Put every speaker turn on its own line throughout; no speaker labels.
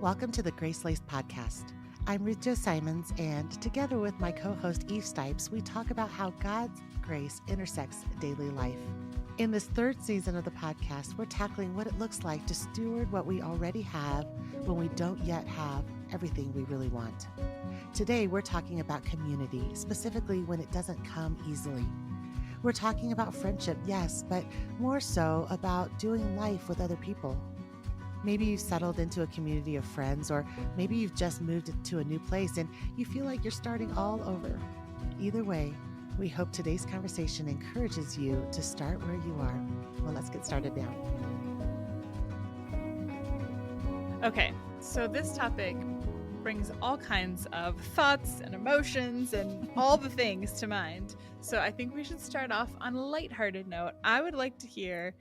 Welcome to the Grace Laced Podcast. I'm Ruth Jo Simons, and together with my co-host Eve Stipes, we talk about how God's grace intersects daily life. In this third season of the podcast, we're tackling what it looks like to steward what we already have when we don't yet have everything we really want. Today, we're talking about community, specifically when it doesn't come easily. We're talking about friendship, yes, but more so about doing life with other people. Maybe you've settled into a community of friends, or maybe you've just moved to a new place and you feel like you're starting all over. Either way, we hope today's conversation encourages you to start where you are. Well, let's get started now.
Okay, so this topic brings all kinds of thoughts and emotions and all the things to mind. So I think we should start off on a lighthearted note. I would like to hear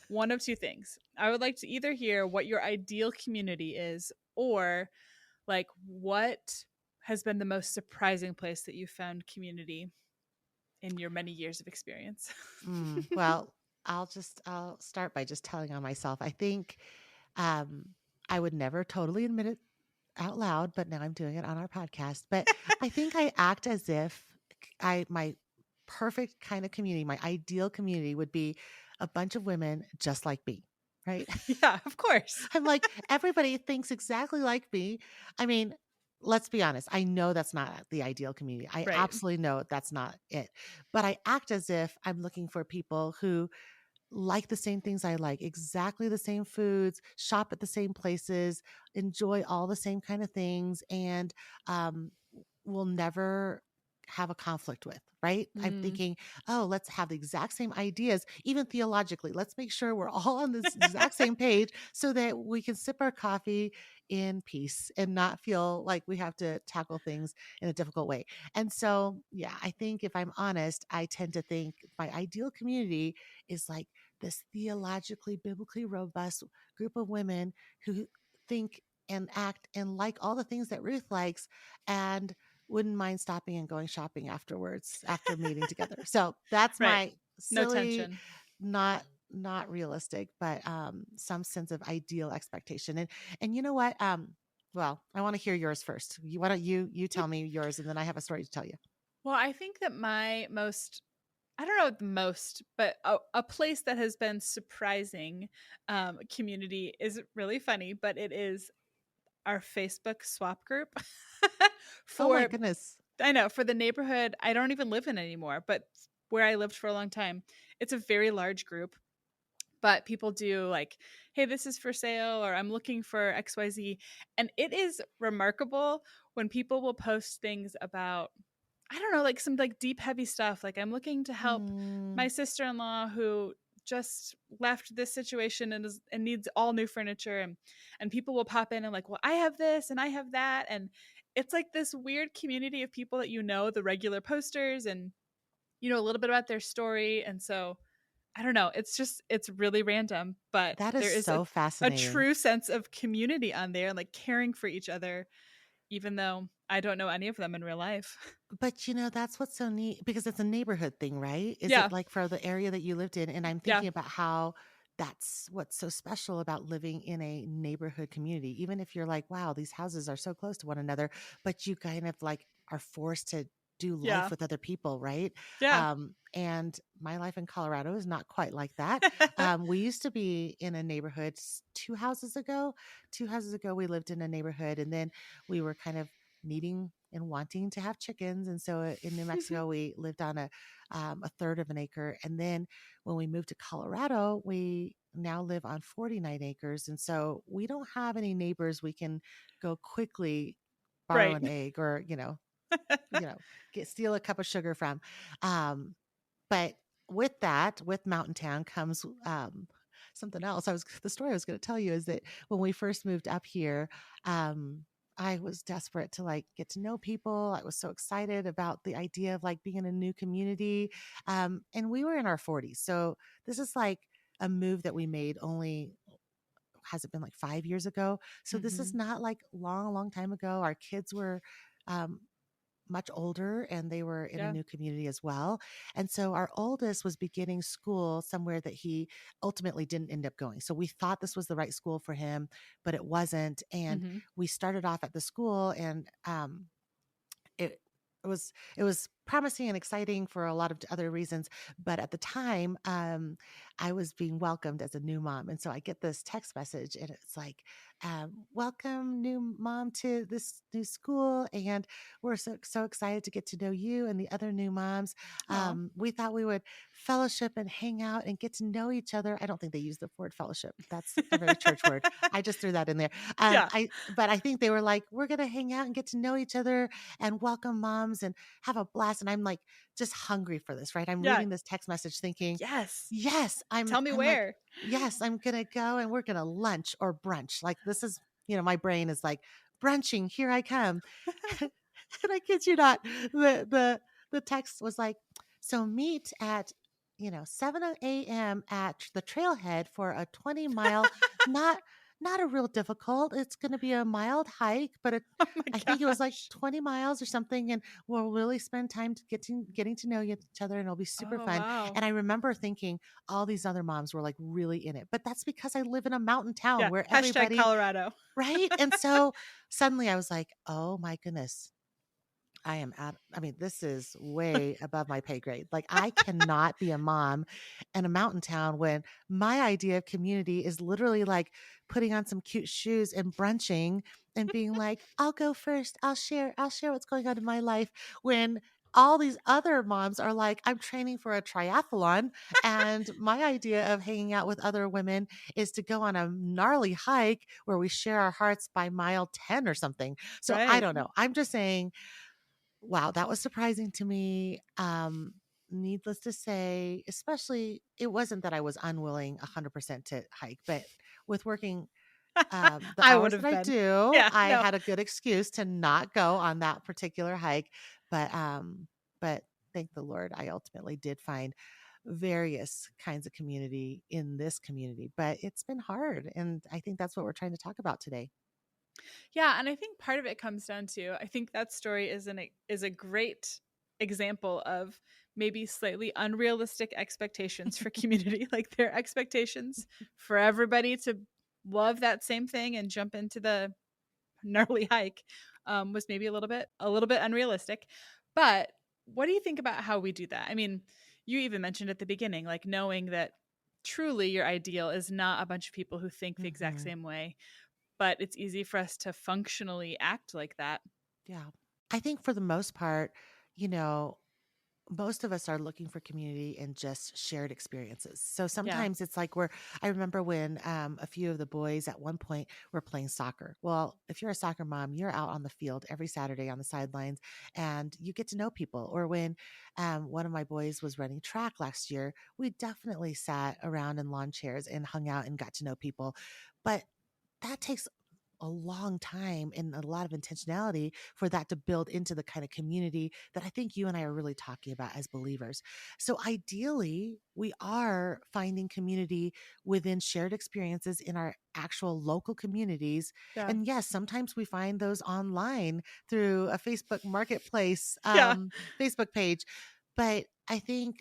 one of two things. I would like to either hear what your ideal community is, or like what has been the most surprising place that you found community in your many years of experience.
Well, I'll start by just telling on myself. I think I would never totally admit it out loud, but now I'm doing it on our podcast. But I think I act as if my perfect kind of community, my ideal community would be a bunch of women just like me, right?
Yeah, of course.
I'm like, everybody thinks exactly like me. I mean, let's be honest. I know that's not the ideal community. I
Right.
absolutely know that's not it. But I act as if I'm looking for people who like the same things I like, exactly the same foods, shop at the same places, enjoy all the same kind of things, and will never have a conflict with, right? I'm thinking, oh, let's have the exact same ideas, even theologically. Let's make sure we're all on this exact same page so that we can sip our coffee in peace and not feel like we have to tackle things in a difficult way. And so, yeah, I think if I'm honest, I tend to think my ideal community is like this theologically, biblically robust group of women who think and act and like all the things that Ruth likes and wouldn't mind stopping and going shopping afterwards after meeting together. So that's
Right.
my
No
silly,
tension.
not realistic, but some sense of ideal expectation. And you know what? Well, I want to hear yours first. Why don't you tell me yours, and then I have a story to tell you.
Well, I think that my most, I don't know the most, but a place that has been surprising community is really funny, but it is our Facebook swap group
Oh my
for,
goodness.
I know, for the neighborhood I don't even live in anymore, but where I lived for a long time. It's a very large group, but people do like, hey, this is for sale, or I'm looking for XYZ. And it is remarkable when people will post things about, I don't know, like some like deep, heavy stuff. Like, I'm looking to help my sister-in-law who just left this situation and needs all new furniture. And people will pop in and like, well, I have this and I have that. And it's like this weird community of people that, the regular posters and, a little bit about their story. And so I don't know. It's really random, but
That is
there is
so
a
fascinating.
true sense of community on there and like caring for each other, even though I don't know any of them in real life.
But that's what's so neat because it's a neighborhood thing, right? Is
Yeah.
it like for the area that you lived in? And I'm
Yeah.
thinking about how that's what's so special about living in a neighborhood community. Even if you're like, wow, these houses are so close to one another, but you kind of like are forced to do life
Yeah.
with other people, right?
Yeah.
And my life in Colorado is not quite like that. We used to be in a neighborhood 2 houses ago. 2 houses ago, we lived in a neighborhood, and then we were kind of needing and wanting to have chickens. And so in New Mexico, we lived on a third of an acre. And then when we moved to Colorado, we now live on 49 acres. And so we don't have any neighbors we can go quickly borrow
Right.
an egg or, steal a cup of sugar from. But with Mountain Town comes something else. The story I was going to tell you is that when we first moved up here, I was desperate to like get to know people. I was so excited about the idea of like being in a new community. And we were in our 40s. So this is like a move that we made only, has it been like 5 years ago? So this is not like long time ago. Our kids were, um, much older and they were in a
Yeah.
new community as well. And so our oldest was beginning school somewhere that he ultimately didn't end up going. So we thought this was the right school for him, but it wasn't. And
Mhm.
we started off at the school and it it was promising and exciting for a lot of other reasons, but at the time, I was being welcomed as a new mom, and so I get this text message, and it's like, "Welcome, new mom, to this new school, and we're so excited to get to know you and the other new moms.
Aw.
We thought we would fellowship and hang out and get to know each other." I don't think they use the word fellowship. That's a very church word. I just threw that in there.
Yeah.
But I think they were like, "We're gonna hang out and get to know each other and welcome moms and have a blast." And I'm like just hungry for this, right? I'm
Yeah.
reading this text message thinking,
Yes.
yes,
Tell me
I'm like,
where.
yes, I'm gonna go and we're gonna lunch or brunch. Like this is, my brain is like brunching, here I come. And I kid you not, the text was like, so meet at 7 a.m. at the trailhead for a 20-mile, not not a real difficult. It's going to be a mild hike, but
Oh my
I think it was like
gosh.
20 miles or something, and we'll really spend time to getting to know each other, and it'll be super
Oh,
fun.
wow.
And I remember thinking all these other moms were like really in it, but that's because I live in a mountain town
Yeah.
where
Hashtag
everybody,
Colorado.
right? And so suddenly I was like, oh my goodness, I mean, this is way above my pay grade. Like, I cannot be a mom in a mountain town when my idea of community is literally like putting on some cute shoes and brunching and being like, I'll go first. I'll share what's going on in my life. When all these other moms are like, I'm training for a triathlon. And my idea of hanging out with other women is to go on a gnarly hike where we share our hearts by mile 10 or something. So I
Right.
don't know. I'm just saying, wow, that was surprising to me. Needless to say, especially it wasn't that I was unwilling 100% to hike, but with working the
I would
hours that
have
I
been.
do,
Yeah,
I
no.
had a good excuse to not go on that particular hike. But but thank the Lord, I ultimately did find various kinds of community in this community. But it's been hard, and I think that's what we're trying to talk about today.
Yeah, and I think part of it comes down to I think that story is a great example of maybe slightly unrealistic expectations for community. Like their expectations for everybody to love that same thing and jump into the gnarly hike was maybe a little bit unrealistic. But what do you think about how we do that? I mean, you even mentioned at the beginning, like knowing that truly your ideal is not a bunch of people who think the exact
Hmm.
same way, but it's easy for us to functionally act like that.
Yeah. I think for the most part, you know, most of us are looking for community and just shared experiences. So
Yeah.
sometimes it's like I remember when a few of the boys at one point were playing soccer. Well, if you're a soccer mom, you're out on the field every Saturday on the sidelines and you get to know people. Or when one of my boys was running track last year, we definitely sat around in lawn chairs and hung out and got to know people. But that takes a long time and a lot of intentionality for that to build into the kind of community that I think you and I are really talking about as believers. So ideally, we are finding community within shared experiences in our actual local communities.
Yeah.
And yes, sometimes we find those online through a Facebook marketplace,
Yeah.
Facebook page. But I think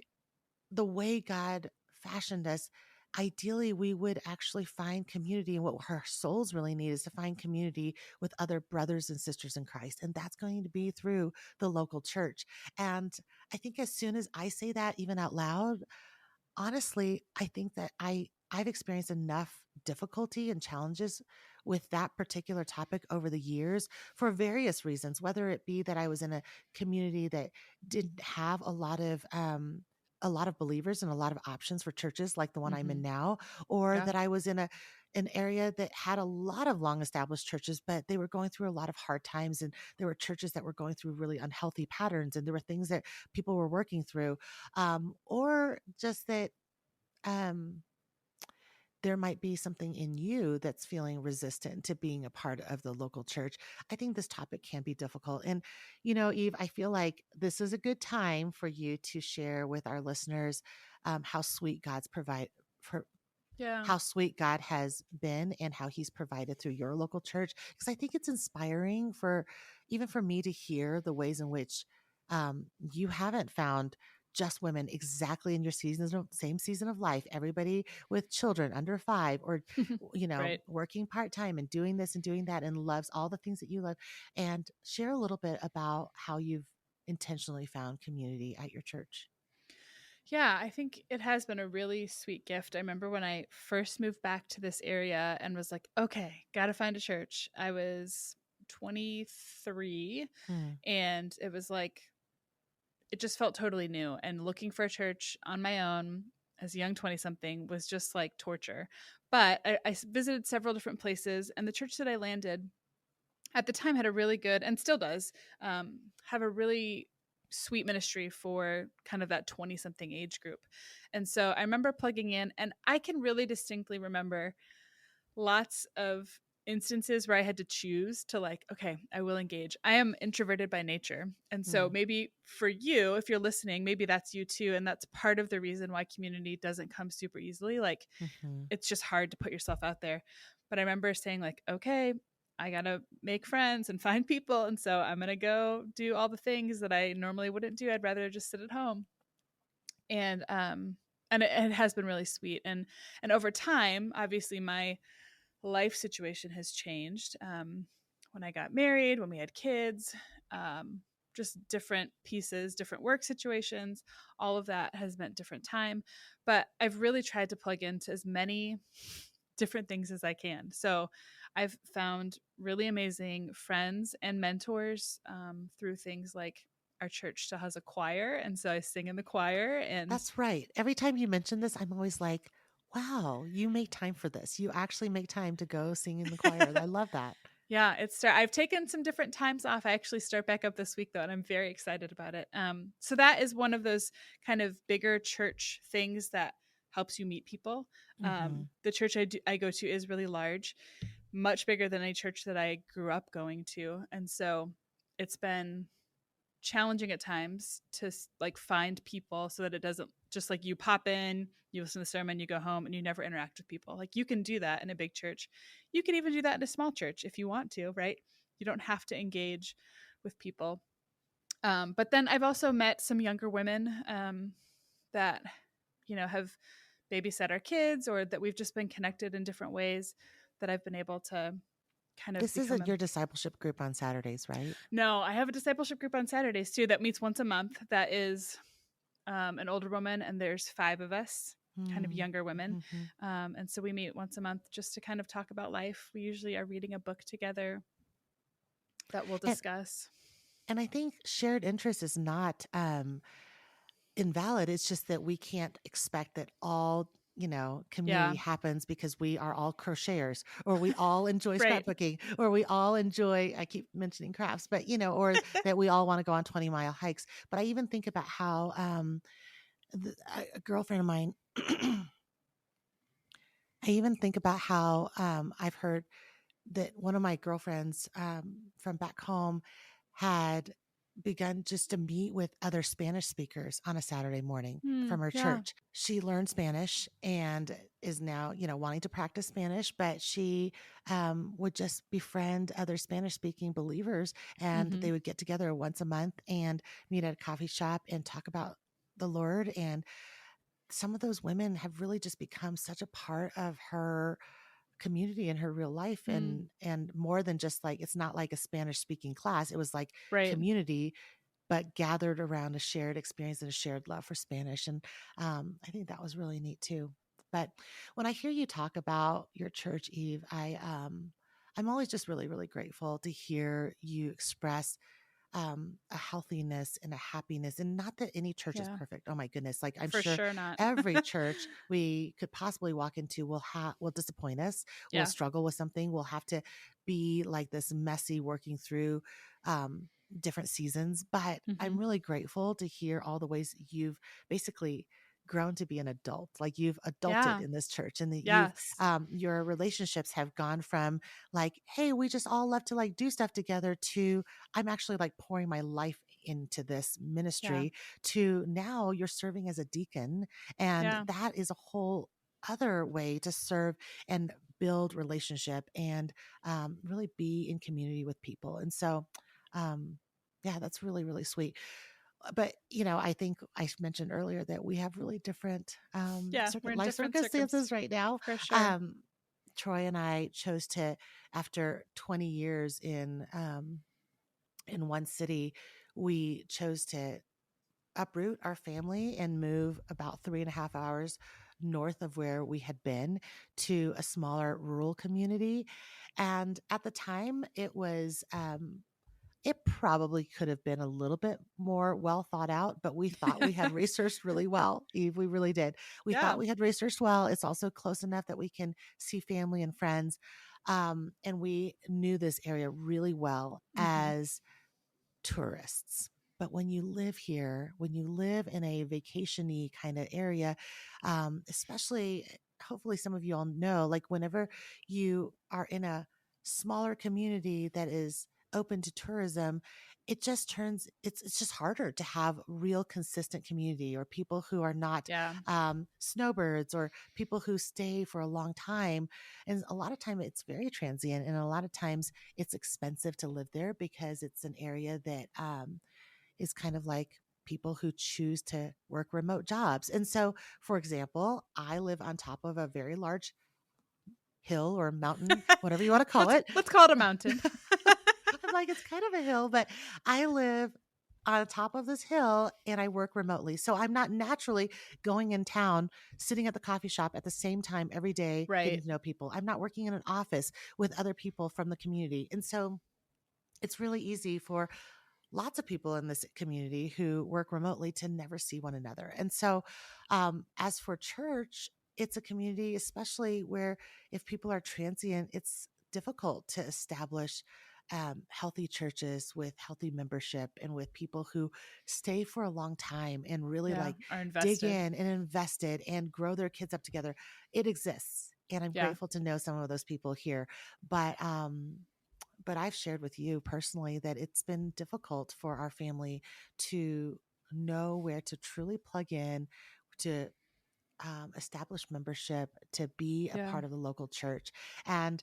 the way God fashioned us, ideally we would actually find community. And what our souls really need is to find community with other brothers and sisters in Christ. And that's going to be through the local church. And I think as soon as I say that, even out loud, honestly, I think that I've experienced enough difficulty and challenges with that particular topic over the years for various reasons, whether it be that I was in a community that didn't have a lot of believers and a lot of options for churches like the one I'm in
Mhm.
now, or
Yeah.
that I was in an area that had a lot of long established churches, but they were going through a lot of hard times, and there were churches that were going through really unhealthy patterns, and there were things that people were working through, or just that um, there might be something in you that's feeling resistant to being a part of the local church. I think this topic can be difficult. And, Eve, I feel like this is a good time for you to share with our listeners how sweet God's
Yeah.
how sweet God has been and how he's provided through your local church. Because I think it's inspiring for even for me to hear the ways in which you haven't found just women exactly in your same season of life, everybody with children under 5 or,
Right.
working part-time and doing this and doing that and loves all the things that you love. And share a little bit about how you've intentionally found community at your church.
Yeah, I think it has been a really sweet gift. I remember when I first moved back to this area and was like, okay, got to find a church. I was 23,
Mm,
and it was like, it just felt totally new. And looking for a church on my own as a young 20 something was just like torture. But I visited several different places, and the church that I landed at the time had a really good, and still does, have a really sweet ministry for kind of that 20 something age group. And so I remember plugging in, and I can really distinctly remember lots of instances where I had to choose to, like, okay, I will engage. I am introverted by nature. And so
mm,
maybe for you, if you're listening, maybe that's you too. And that's part of the reason why community doesn't come super easily. Like,
mhm.
it's just hard to put yourself out there. But I remember saying, like, okay, I gotta make friends and find people. And so I'm gonna go do all the things that I normally wouldn't do. I'd rather just sit at home. And it has been really sweet. And over time, obviously my life situation has changed. When I got married, when we had kids, um, just different pieces, different work situations, all of that has meant different time. But I've really tried to plug into as many different things as I can. So I've found really amazing friends and mentors through things like our church still has a choir. And so I sing in the choir. And
That's right. Every time you mention this, I'm always like, wow, you make time for this. You actually make time to go sing in the choir. I love that.
yeah, I've taken some different times off. I actually start back up this week though, and I'm very excited about it. So that is one of those kind of bigger church things that helps you meet people.
Hmm.
The church I go to is really large, much bigger than any church that I grew up going to, and so it's been challenging at times to like find people so that it doesn't just like you pop in, you listen to the sermon, you go home, and you never interact with people. Like you can do that in a big church. You can even do that in a small church if you want to, right? You don't have to engage with people. But then I've also met some younger women that have babysat our kids, or that we've just been connected in different ways that I've been able to kind of
This
become
isn't
a
your discipleship group on Saturdays, right?
no, I have a discipleship group on Saturdays too that meets once a month. That is an older woman, and there's 5 of us, kind of
Mm,
younger women.
hmm.
And so we meet once a month just to kind of talk about life. We usually are reading a book together that we'll
And
discuss.
and I think shared interest is not invalid. It's just that we can't expect that all community
Yeah,
happens because we are all crocheters or we all enjoy
right.
scrapbooking or we all enjoy I keep mentioning crafts but or that we all want to go on 20-mile hikes. But I even think about how a girlfriend of mine I even think about how I've heard that one of my girlfriends from back home had begun just to meet with other Spanish speakers on a Saturday morning from her
Yeah.
church. She learned Spanish and is now, wanting to practice Spanish, but she would just befriend other Spanish speaking believers and
Hmm.
they would get together once a month and meet at a coffee shop and talk about the Lord. And some of those women have really just become such a part of her community in her real life
Mm,
and more than just like it's not like a Spanish speaking class. It was like
right.
community but gathered around a shared experience and a shared love for Spanish. And I think that was really neat too. But when I hear you talk about your church, Eve, I'm always just really, really grateful to hear you express a healthiness and a happiness. And not that any church is
Yeah.
perfect. Oh my goodness. Like I'm
For
sure
sure not.
every church we could possibly walk into will disappoint us. We'll
Yeah.
struggle with something. We'll have to be like this messy working through different seasons. But I'm
Hmm.
really grateful to hear all the ways you've basically grown to be an adult, like you've adulted
Yeah.
in this church and that you've
Yes.
your relationships have gone from like, hey, we just all love to like do stuff together to I'm actually like pouring my life into this
Yeah.
ministry to now you're serving as a deacon. And
Yeah.
that is a whole other way to serve and build relationship and really be in community with people. And so, um, yeah, that's really, really sweet. But, I think I mentioned earlier that we have really different
Yeah, we're in
life
different
circumstances right now.
for sure.
Um, Troy and I chose to, after 20 years in one city, we chose to uproot our family and move about 3.5 hours north of where we had been to a smaller rural community. And at the time, it probably could have been a little bit more well thought out, but we thought we had researched really well. Eve, we really did. We thought
Yeah.
we had researched well. It's also close enough that we can see family and friends. And we knew this area really well
Hmm.
as tourists. But when you live here, when you live in a vacation-y kind of area, especially, hopefully some of you all know, like whenever you are in a smaller community that is open to tourism, it's just harder to have real consistent community or people who are not
Yeah.
snowbirds or people who stay for a long time. And a lot of time it's very transient, and a lot of times it's expensive to live there because it's an area that is kind of like people who choose to work remote jobs. And so, for example, I live on top of a very large hill or mountain, whatever you want to call
let's
it.
let's call it a mountain.
I'm like, it's kind of a hill, but I live on top of this hill and I work remotely. So I'm not naturally going in town, sitting at the coffee shop at the same time every day, getting
Right.
to know people. I'm not working in an office with other people from the community. And so it's really easy for lots of people in this community who work remotely to never see one another. And so, as for church, it's a community, especially where if people are transient, it's difficult to establish healthy churches with healthy membership and with people who stay for a long time and really
Yeah.
like
Are
dig
invested.
in and invested and grow their kids up together. It exists. And I'm
Yeah.
grateful to know some of those people here. But but I've shared with you personally that it's been difficult for our family to know where to truly plug in, to establish membership, to be a
Yeah.
part of the local church. And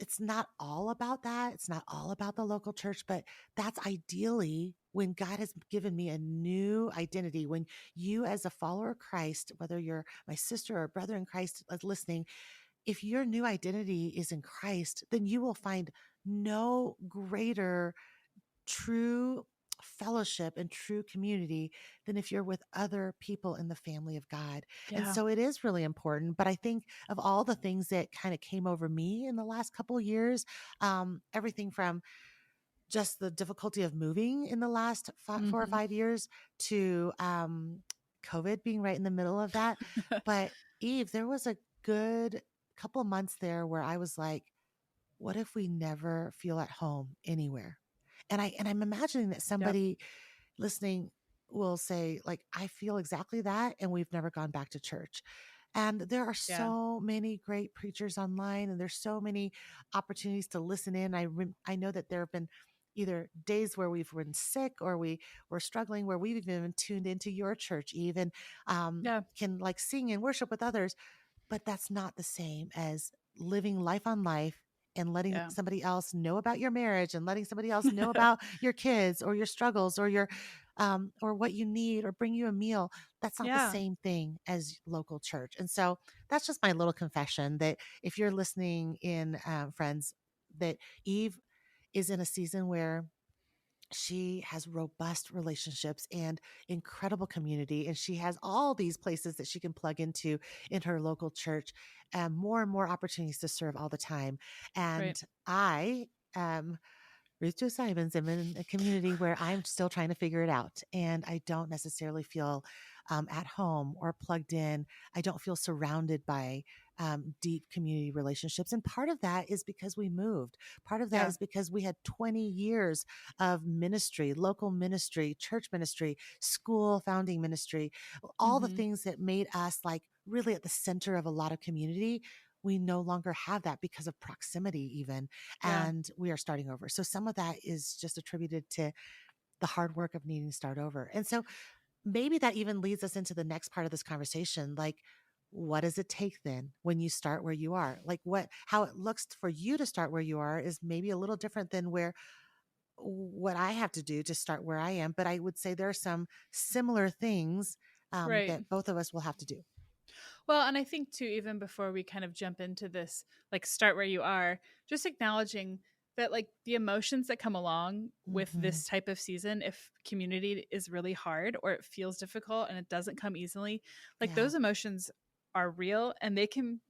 it's not all about that. It's not all about the local church, but that's ideally when God has given me a new identity. When you, as a follower of Christ, whether you're my sister or brother in Christ listening, if your new identity is in Christ, then you will find no greater true fellowship and true community than if you're with other people in the family of God. And
Yeah.
so it is really important. But I think of all the things that kind of came over me in the last couple of years, everything from just the difficulty of moving in the last 4 or 5 years to COVID being right in the middle of that. But Eve, there was a good couple of months there where I was like, what if we never feel at home anywhere? And I'm imagining that
Yep.
somebody listening will say, like, I feel exactly that, and we've never gone back to church. And there are
Yeah.
so many great preachers online, and there's so many opportunities to listen in. I know that there have been either days where we've been sick or we were struggling, where we've even tuned into your church, even
Yeah.
can like sing and worship with others. But that's not the same as living life on life and letting
Yeah.
somebody else know about your marriage and letting somebody else know about your kids or your struggles or your or what you need or bring you a meal. That's not the
Yeah.
same thing as local church. And so that's just my little confession that if you're listening in, friends, that Eve is in a season where she has robust relationships and incredible community, and she has all these places that she can plug into in her local church, and more opportunities to serve all the time.
Right.
And I am Ruth Joe Simons. I'm in a community where I'm still trying to figure it out, and I don't necessarily feel at home or plugged in. I don't feel surrounded by deep community relationships. And part of that is because we moved. Part of that
Yeah.
is because we had 20 years of ministry, local ministry, church ministry, school founding ministry, all the
Hmm.
things that made us like really at the center of a lot of community. We no longer have that because of proximity, even,
Yeah.
and we are starting over. So some of that is just attributed to the hard work of needing to start over. And so maybe that even leads us into the next part of this conversation. Like, what does it take then when you start where you are? Like how it looks for you to start where you are is maybe a little different than what I have to do to start where I am. But I would say there are some similar things
Right.
that both of us will have to do.
Well, and I think too, even before we kind of jump into this, like start where you are, just acknowledging that like the emotions that come along with
Hmm.
this type of season, if community is really hard or it feels difficult and it doesn't come easily, like
Yeah.
those emotions are real and they can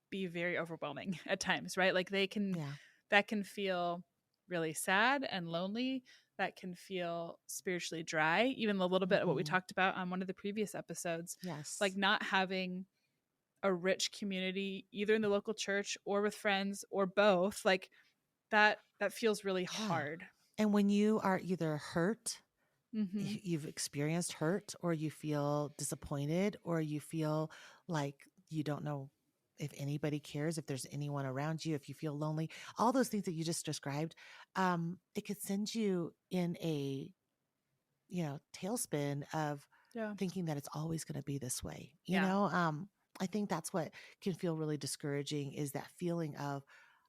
be very overwhelming at times, right? Like
Yeah.
that can feel really sad and lonely. That can feel spiritually dry, even a little bit of what we
Hmm.
talked about on one of the previous episodes, like
Yes.
not having a rich community either in the local church or with friends or both, like that feels really
Yeah.
hard.
And when you are either hurt,
Mhm.
you've experienced hurt, or you feel disappointed, or you feel like you don't know if anybody cares, if there's anyone around you, if you feel lonely, all those things that you just described, it could send you in a tailspin of
Yeah.
thinking that it's always going to be this way.
Yeah.
I think that's what can feel really discouraging is that feeling of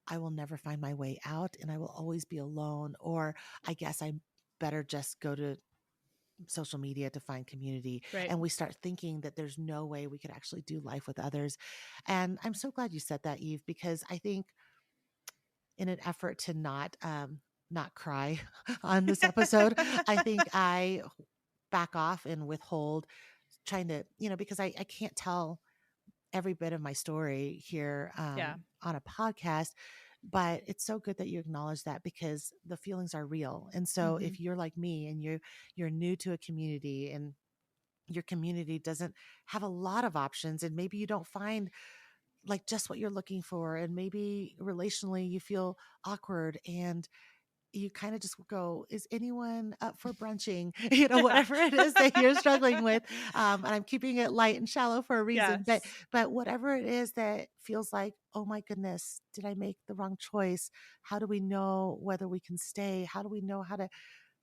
I will never find my way out and I will always be alone, or I guess I better just go to social media to find community.
Right.
And we start thinking that there's no way we could actually do life with others. And I'm so glad you said that, Eve, because I think in an effort to not cry on this episode, I think I back off and withhold trying to, because I can't tell every bit of my story here
Yeah.
on a podcast. But it's so good that you acknowledge that because the feelings are real. And so
Mhm.
if you're like me and you're new to a community and your community doesn't have a lot of options, and maybe you don't find like just what you're looking for, and maybe relationally you feel awkward, and you kind of just go, is anyone up for brunching?
Yeah.
Whatever it is that you're struggling with. And I'm keeping it light and shallow for a reason, but
Yes.
whatever it is that feels like, oh my goodness, did I make the wrong choice? How do we know whether we can stay? How do we know how to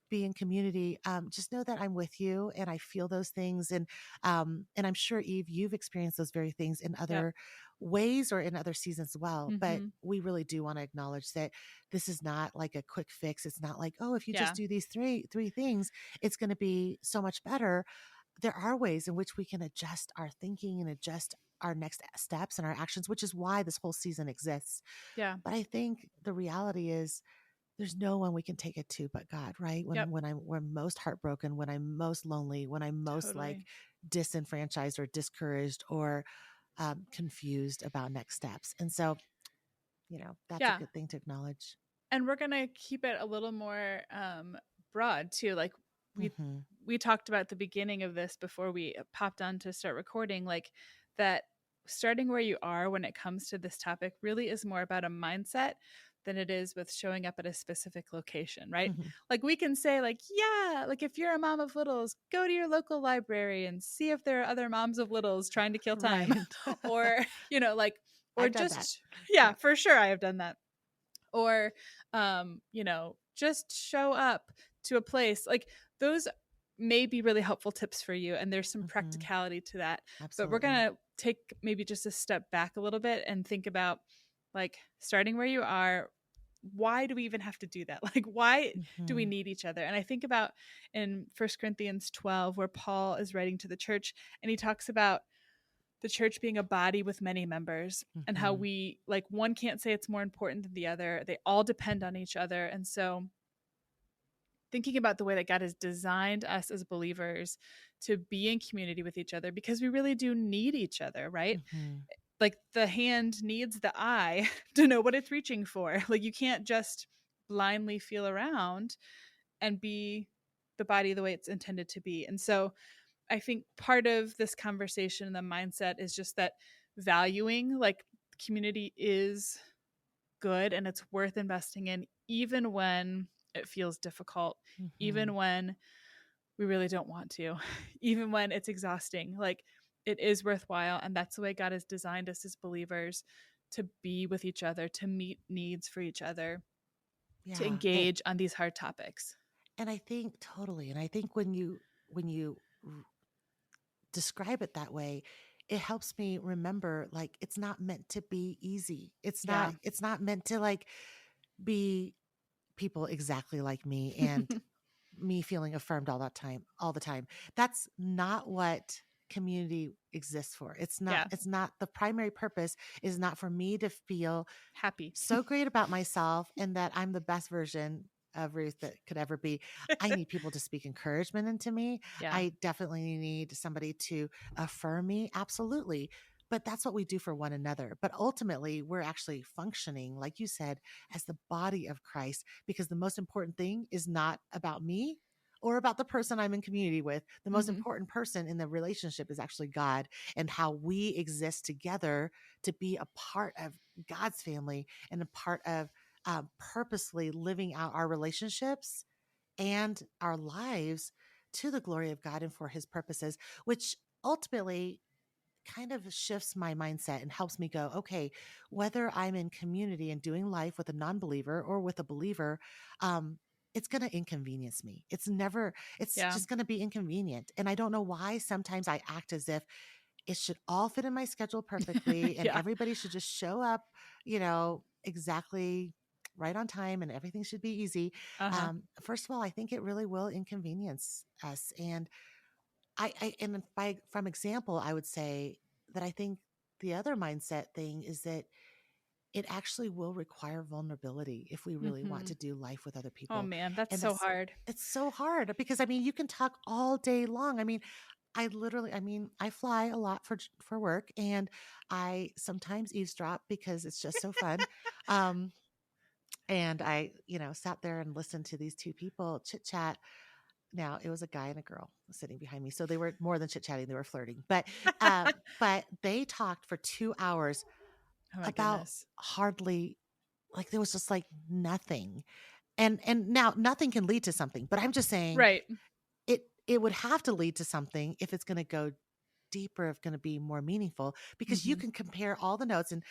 be in community? Just know that I'm with you and I feel those things. And I'm sure, Eve, you've experienced those very things in
Yep.
other ways or in other seasons as well. But
Mhm.
we really do want to acknowledge that this is not like a quick fix. It's not like, oh, if you just
Yeah.
do these three things, it's going to be so much better. There are ways in which we can adjust our thinking and adjust our next steps and our actions, which is why this whole season exists.
Yeah.
But I think the reality is there's no one we can take it to but God, right?
Yep.
We're most heartbroken, when I'm most lonely, when I'm most like
Totally.
disenfranchised or discouraged or confused about next steps. And so, that's a
Yeah.
good thing to acknowledge.
And we're going to keep it a little more broad too. Like we
Hmm.
we talked about at the beginning of this before we popped on to start recording, like that starting where you are when it comes to this topic really is more about a mindset than it is with showing up at a specific location, right?
Hmm.
Like we can say like, yeah, like if you're a mom of littles, go to your local library and see if there are other moms of littles trying to kill time
Right.
or, like or
I've done that.
just yeah,
Yeah.
for sure I have done that. Or just show up to a place like those may be really helpful tips for you and there's some
Hmm.
practicality to that, but we're
Absolutely.
going to take maybe just a step back a little bit and think about like starting where you are. Why do we even have to do that? Like why do we
Hmm.
need each other? And I think about in 1 Corinthians 12 where Paul is writing to the church and he talks about the church being a body with many members and how
Hmm.
we like one can't say it's more important than the other. They all depend on each other. And so thinking about the way that God has designed us as believers to be in community with each other because we really do need each other, right?
Hmm.
Like the hand needs the eye to know what it's reaching for. Like you can't just blindly feel around and be the body the way it's intended to be. And so I think part of this conversation and the mindset is just that valuing like community is good and it's worth investing in, even when it feels difficult,
Hmm.
even when we really don't want to, even when it's exhausting. Like it is worthwhile. And that's the way God has designed us as believers to be with each other, to meet needs for each other, to
Yeah.
engage on these hard topics.
And I think totally. And I think when you describe it that way, it helps me remember, like, it's not meant to be easy.
Yeah.
It's not meant to, like, be people exactly like me and me feeling affirmed all the time. That's not what community exists for.
Yeah.
It's not the primary purpose is not for me to feel
Happy.
so great about myself and that I'm the best version of Ruth that could ever be. I need people to speak encouragement into me.
Yeah.
I definitely need somebody to affirm me. Absolutely. But that's what we do for one another. But ultimately, we're actually functioning, like you said, as the body of Christ, because the most important thing is not about me or about the person I'm in community with. The most
Mhm.
important person in the relationship is actually God and how we exist together to be a part of God's family and a part of purposely living out our relationships and our lives to the glory of God and for his purposes, which ultimately kind of shifts my mindset and helps me go, okay, whether I'm in community and doing life with a non believer or with a believer, um, it's going to inconvenience me. It's
Yeah.
just going to be inconvenient. And I don't know why sometimes I act as if it should all fit in my schedule perfectly and
Yeah.
everybody should just show up, exactly right on time and everything should be easy.
Uh-huh.
First of all, I think it really will inconvenience us. And and from example, I would say that I think the other mindset thing is that it actually will require vulnerability if we really want
Mhm.
to do life with other
Oh,
people.
man, that's
And
so hard.
it's so hard because I mean, you can talk all day long. I mean, I fly a lot for work and I sometimes eavesdrop because it's just so fun. Um, and I, sat there and listened to these two people chit chat. Now it was a guy and a girl sitting behind me, so they were more than chit chatting; they were flirting. But they talked for 2 hours
Oh my
about
goodness.
hardly like there was just like nothing. And now nothing can lead to something, but I'm just saying
Right.
it would have to lead to something if it's going to go deeper, if going to be more meaningful, because you
Mhm.
can compare all the notes and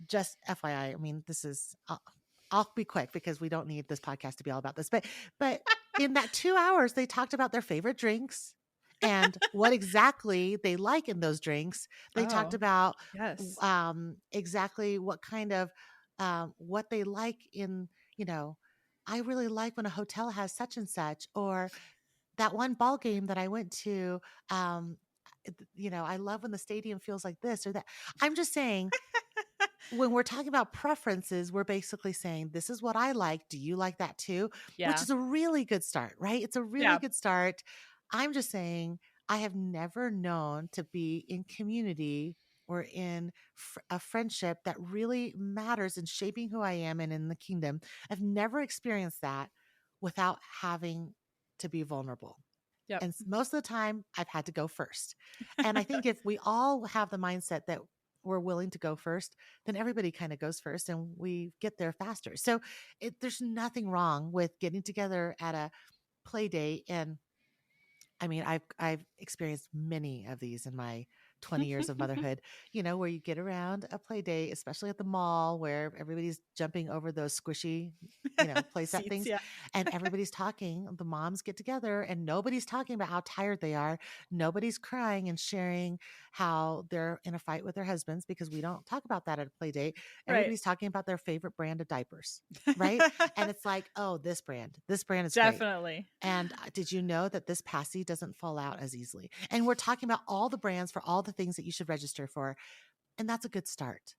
just FYI, I mean, I'll be quick because we don't need this podcast to be all about this. But in that 2 hours, they talked about their favorite drinks and what exactly they like in those drinks. They talked
Oh,
about
yes.
exactly what kind of what they like in, you know, I really like when a hotel has such and such, or that one ball game that I went to, um, I love when the stadium feels like this or that. I'm just saying, when we're talking about preferences, we're basically saying, this is what I like. Do you like that too? Which
Yeah.
is a really good start, right? It's a really
Yeah.
good start. I'm just saying, I have never known to be in community or in a friendship that really matters in shaping who I am and in the kingdom. I've never experienced that without having to be vulnerable.
Yep.
And most of the time, I've had to go first. And I think if we all have the mindset that we're willing to go first, then everybody kind of goes first and we get there faster. So there's nothing wrong with getting together at a play date. And I mean, I've experienced many of these in my 20 years of motherhood, where you get around a play date, especially at the mall where everybody's jumping over those squishy, playset
Seats,
things,
yeah.
and everybody's talking. The moms get together and nobody's talking about how tired they are. Nobody's crying and sharing how they're in a fight with their husbands, because we don't talk about that at a play date.
Right.
Everybody's talking about their favorite brand of diapers, right? And it's like, oh, this brand is great.
Definitely.
And did you know that this passy doesn't fall out as easily? And we're talking about all the brands for all the things that you should register for. And that's a good start.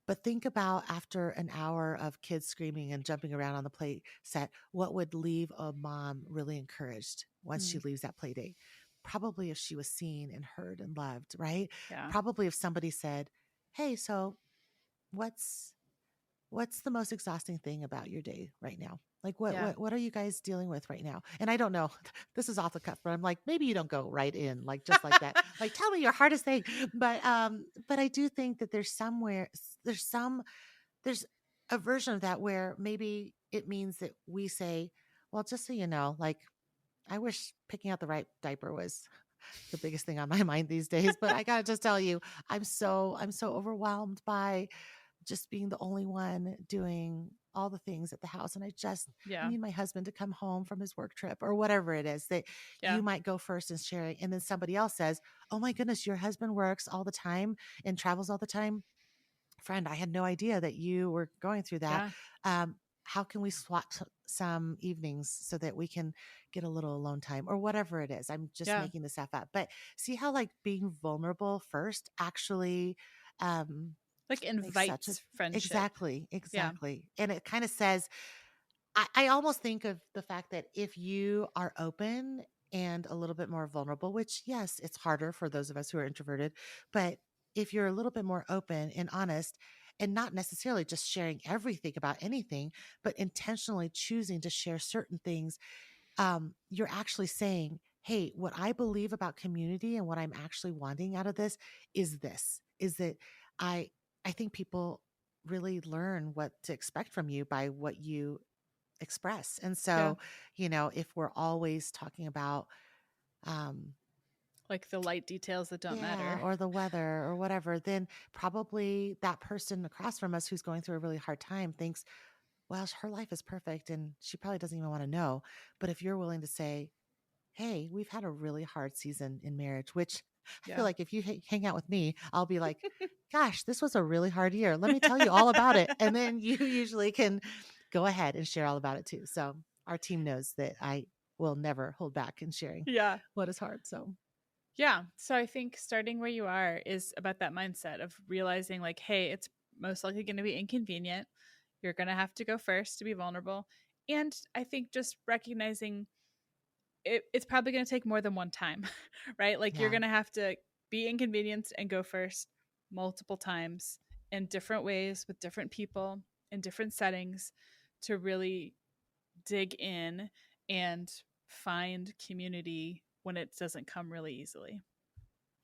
But think about after an hour of kids screaming and jumping around on the play set, what would leave a mom really encouraged once she
Mm,
leaves that play date? Probably if she was seen and heard and loved, right?
yeah.
Probably if somebody said, hey, so what's what's the most exhausting thing about your day right now? Like
Yeah.
what are you guys dealing with right now? And I don't know. This is off the cuff, but I'm like, maybe you don't go right in like just like that. Like tell me your hardest thing. But I do think that there's some there's a version of that where maybe it means that we say, well, just so you know, like I wish picking out the right diaper was the biggest thing on my mind these days, but I got to just tell you, I'm so overwhelmed by just being the only one doing all the things at the house, and I
Yeah.
need my husband to come home from his work trip or whatever it is that
Yeah.
you might go first in sharing. And then somebody else says, oh my goodness, your husband works all the time and travels all the time. Friend, I had no idea that you were going through that.
Yeah.
How can we swap some evenings so that we can get a little alone time or whatever it is? I'm just
Yeah.
making this stuff up. But see how like being vulnerable first actually um,
Like
makes such a
invites friendship.
exactly,
Yeah.
exactly. And it kind of says, I almost think of the fact that if you are open and a little bit more vulnerable, which, yes, it's harder for those of us who are introverted, but if you're a little bit more open and honest and not necessarily just sharing everything about anything, but intentionally choosing to share certain things, you're actually saying, hey, what I believe about community and what I'm actually wanting out of this, is that I, I think people really learn what to expect from you by what you express. And
Yeah.
so, if we're always talking about, um,
Like the light details that don't
yeah,
matter.
or the weather or whatever, then probably that person across from us who's going through a really hard time thinks, well, her life is perfect and she probably doesn't even want to know. But if you're willing to say, hey, we've had a really hard season in marriage, which I feel
Yeah.
like if you hang out with me, I'll be like, gosh, this was a really hard year. Let me tell you all about it. And then you usually can go ahead and share all about it too. So our team knows that I will never hold back in sharing
Yeah.
what is hard. So,
Yeah. So I think starting where you are is about that mindset of realizing, like, hey, it's most likely going to be inconvenient. You're going to have to go first to be vulnerable. And I think just recognizing it's probably going to take more than one time, right? Like, you're
yeah.
going to have to be inconvenienced and go first multiple times in different ways with different people in different settings to really dig in and find community when it doesn't come really easily.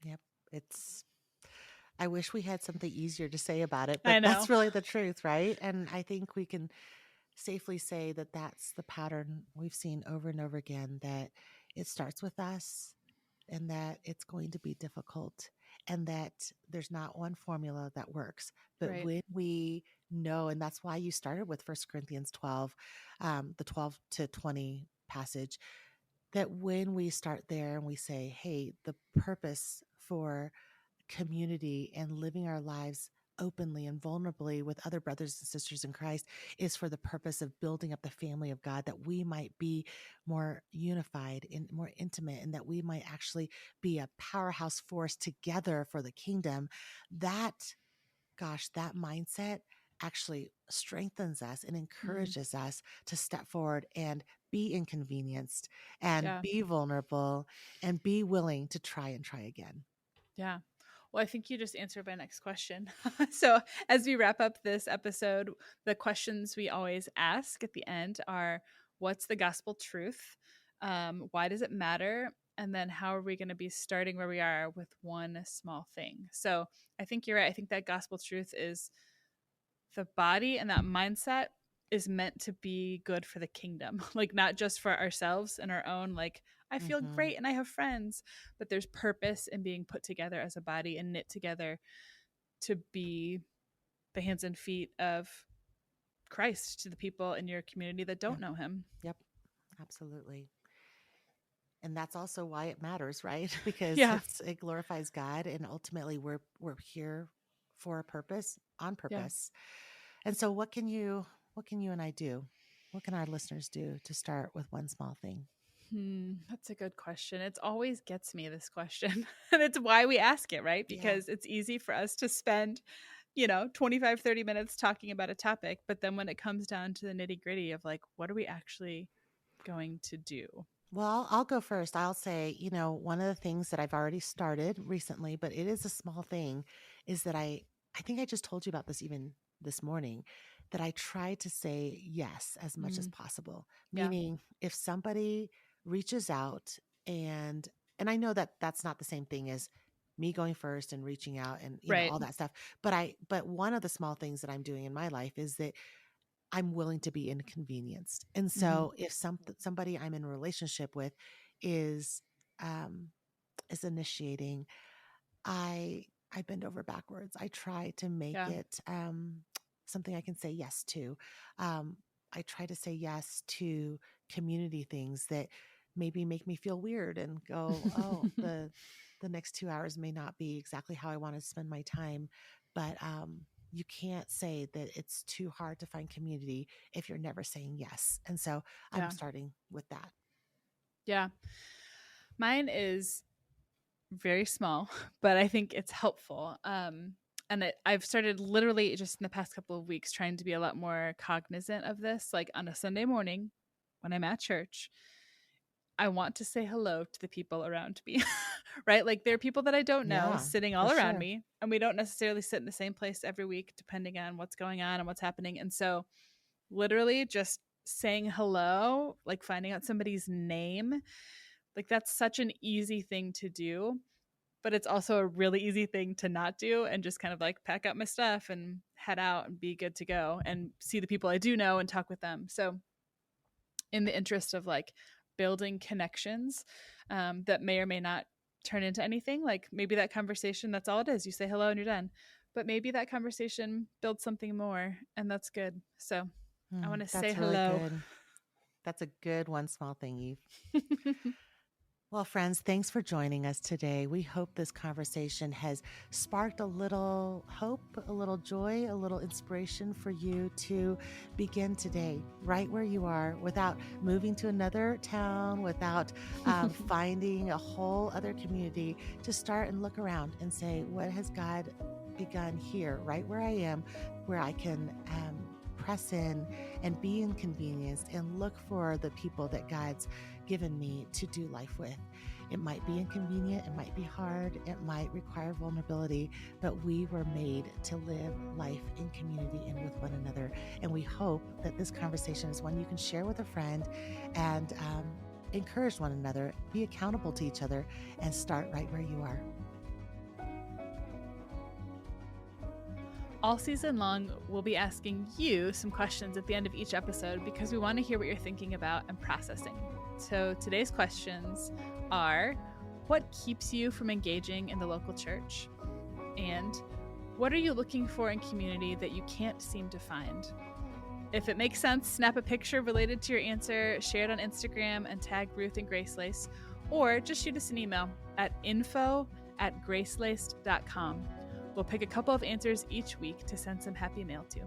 Yep. It's, I wish we had something easier to say about it,
I
but
know.
that's really the truth, right? And I think we can safely say that that's the pattern we've seen over and over again, that it starts with us and that it's going to be difficult and that there's not one formula that works. But
Right.
when we know, and that's why you started with First Corinthians 12, the 12 to 20 passage, that when we start there and we say, hey, the purpose for community and living our lives openly and vulnerably with other brothers and sisters in Christ is for the purpose of building up the family of God, that we might be more unified and more intimate, and that we might actually be a powerhouse force together for the kingdom. That, gosh, that mindset actually strengthens us and
Mhm.
encourages us to step forward and be inconvenienced and
Yeah.
be vulnerable and be willing to try and try again.
Yeah. Well, I think you just answered my next question. So, as we wrap up this episode, the questions we always ask at the end are, what's the gospel truth? Why does it matter? And then how are we going to be starting where we are with one small thing? So, I think you're right. I think that gospel truth is the body, and that mindset is meant to be good for the kingdom, like not just for ourselves and our own, like, I feel
Hmm.
great and I have friends, but there's purpose in being put together as a body and knit together to be the hands and feet of Christ to the people in your community that don't
Yep.
know him.
Yep. Absolutely. And that's also why it matters, right? Because
Yeah.
it glorifies God, and ultimately we're here for a purpose, on
Yeah.
purpose. And so what can you and I do? What can our listeners do to start with one small thing?
That's a good question. It always gets me, this question. And it's why we ask it, right?
Yeah.
Because it's easy for us to spend 25, 30 minutes talking about a topic, but then when it comes down to the nitty gritty of, like, what are we actually going to do?
Well, I'll go first. I'll say, one of the things that I've already started recently, but it is a small thing, is that I think I just told you about this even this morning, that I try to say yes as much as
Mm,
possible.
yeah.
Meaning if somebody reaches out, and I know that that's not the same thing as me going first and reaching out and
Right.
all that stuff, but one of the small things that I'm doing in my life is that I'm willing to be inconvenienced. And
Hmm.
so if somebody I'm in a relationship with is um is initiating, I I bend over backwards. I try to make
Yeah.
it something I can say yes to. I try to say yes to community things that maybe make me feel weird and go, oh, the next 2 hours may not be exactly how I want to spend my time, but you can't say that it's too hard to find community if you're never saying yes. And so I'm
Yeah.
starting with that.
Yeah. Mine is very small, but I think it's helpful. I've started literally just in the past couple of weeks trying to be a lot more cognizant of this. Like on a Sunday morning when I'm at church, I want to say hello to the people around me, right? Like there are people that I don't know
Yeah,
sitting
for
all around
sure.
me, and we don't necessarily sit in the same place every week, depending on what's going on and what's happening. And so, literally, just saying hello, like finding out somebody's name, like that's such an easy thing to do, but it's also a really easy thing to not do and just kind of like pack up my stuff and head out and be good to go and see the people I do know and talk with them. So, in the interest of like building connections that may or may not turn into anything, like maybe that conversation, that's all it is. You say hello and you're done. But maybe that conversation builds something more, and that's good. So I want to say
That's really
hello.
good. That's a good one small thing, Eve. Well, friends, thanks for joining us today. We hope this conversation has sparked a little hope, a little joy, a little inspiration for you to begin today right where you are without moving to another town, without finding a whole other community, to start and look around and say, what has God begun here, right where I am, where I can press in and be inconvenienced and look for the people that God's given me to do life with. It might be inconvenient, it might be hard, it might require vulnerability, but we were made to live life in community and with one another. And we hope that this conversation is one you can share with a friend and encourage one another, be accountable to each other, and start right where you are.
All season long, we'll be asking you some questions at the end of each episode because we want to hear what you're thinking about and processing. So today's questions are: what keeps you from engaging in the local church? And what are you looking for in community that you can't seem to find? If it makes sense, snap a picture related to your answer, share it on Instagram, and tag Ruth and Gracelaced, or just shoot us an email at info@gracelaced.com. We'll pick a couple of answers each week to send some happy mail to.